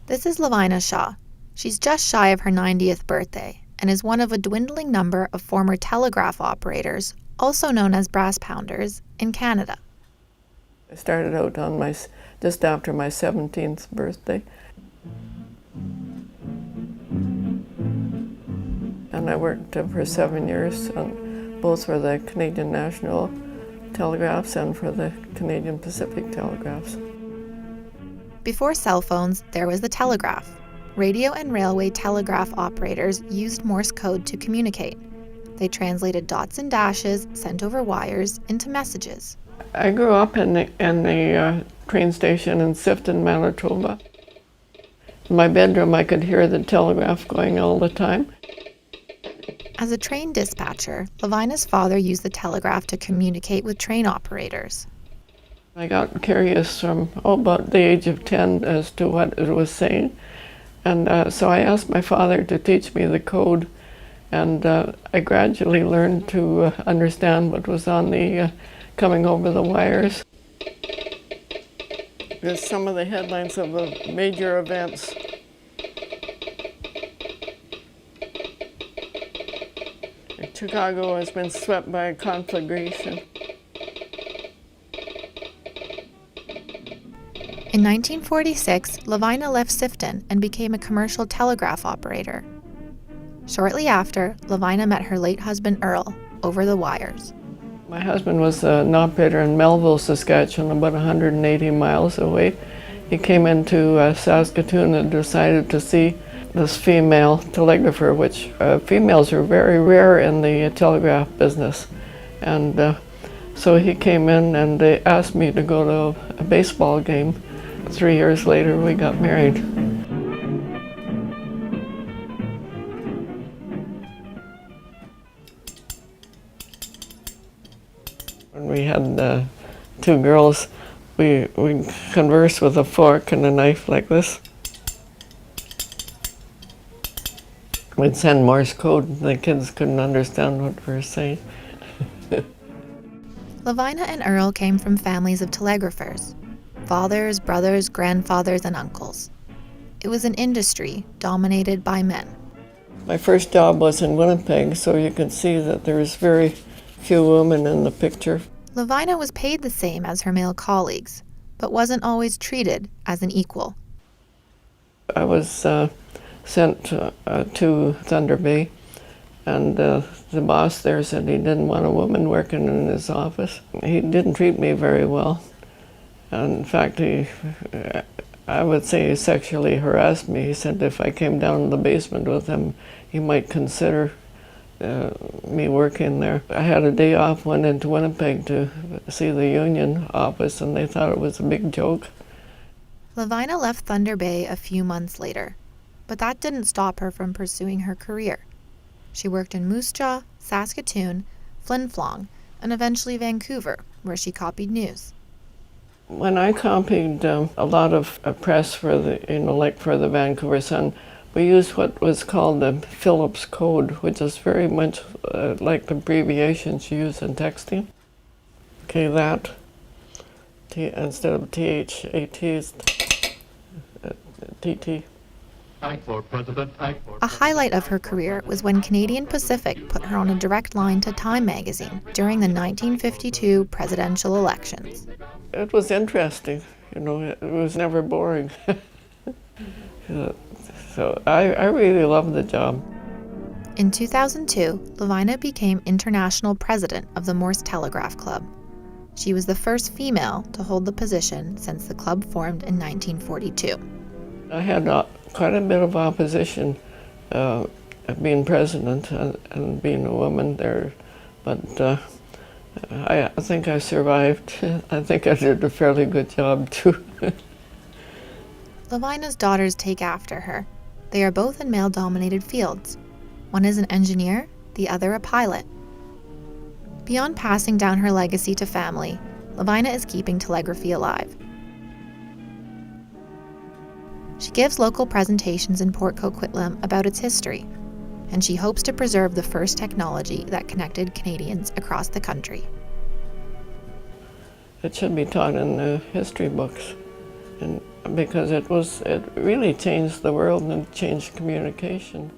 This is Lavina Shaw. She's just shy of her 90th birthday and is one of a dwindling number of former telegraph operators, also known as Brasspodunders, in Canada. I started out on just after my 17th birthday. And I worked for 7 years, both for the Canadian National Telegraphs and for the Canadian Pacific Telegraphs. Before cell phones, there was the telegraph. Radio and railway telegraph operators used Morse code to communicate. They translated dots and dashes sent over wires into messages. I grew up in the train station in Sifton, Manitoba. In my bedroom, I could hear the telegraph going all the time. As a train dispatcher, Lavina's father used the telegraph to communicate with train operators. I got curious from about the age of 10 as to what it was saying. And so I asked my father to teach me the code. And I gradually learned to understand what was on the coming over the wires. There's some of the headlines of the major events. Chicago has been swept by a conflagration. In 1946, Lavina left Sifton and became a commercial telegraph operator. Shortly after, Lavina met her late husband Earl over the wires. My husband was an operator in Melville, Saskatchewan, about 180 miles away. He came into Saskatoon and decided to see this female telegrapher, which females are very rare in the telegraph business. And so he came in and they asked me to go to a baseball game. 3 years later, we got married. When we had 2 girls, we conversed with a fork and a knife like this. We'd send Morse code. The kids couldn't understand what we were saying. Lavina and Earl came from families of telegraphers. Fathers, brothers, grandfathers, and uncles. It was an industry dominated by men. My first job was in Winnipeg, so you can see that there was very few women in the picture. Lavina was paid the same as her male colleagues, but wasn't always treated as an equal. I was sent to Thunder Bay, and the boss there said he didn't want a woman working in his office. He didn't treat me very well. And in fact, I would say he sexually harassed me. He said if I came down to the basement with him, he might consider me working there. I had a day off, went into Winnipeg to see the union office, and they thought it was a big joke. Lavina left Thunder Bay a few months later, but that didn't stop her from pursuing her career. She worked in Moose Jaw, Saskatoon, Flin Flon, and eventually Vancouver, where she copied news. When I copied a lot of press for the, like for the Vancouver Sun, we used what was called the Phillips code, which is very much like the abbreviations you use in texting. Okay, that, instead of THAT, is TT. A highlight of her career was when Canadian Pacific put her on a direct line to Time magazine during the 1952 presidential elections. It was interesting, it was never boring. So I really loved the job. In 2002, Lavina became international president of the Morse Telegraph Club. She was the first female to hold the position since the club formed in 1942. I had quite a bit of opposition being president and being a woman there, but I think I survived. I think I did a fairly good job too. Lavina's daughters take after her. They are both in male-dominated fields. One is an engineer, the other a pilot. Beyond passing down her legacy to family, Lavina is keeping telegraphy alive. She gives local presentations in Port Coquitlam about its history, and she hopes to preserve the first technology that connected Canadians across the country. It should be taught in the history books, and because it really changed the world and changed communication.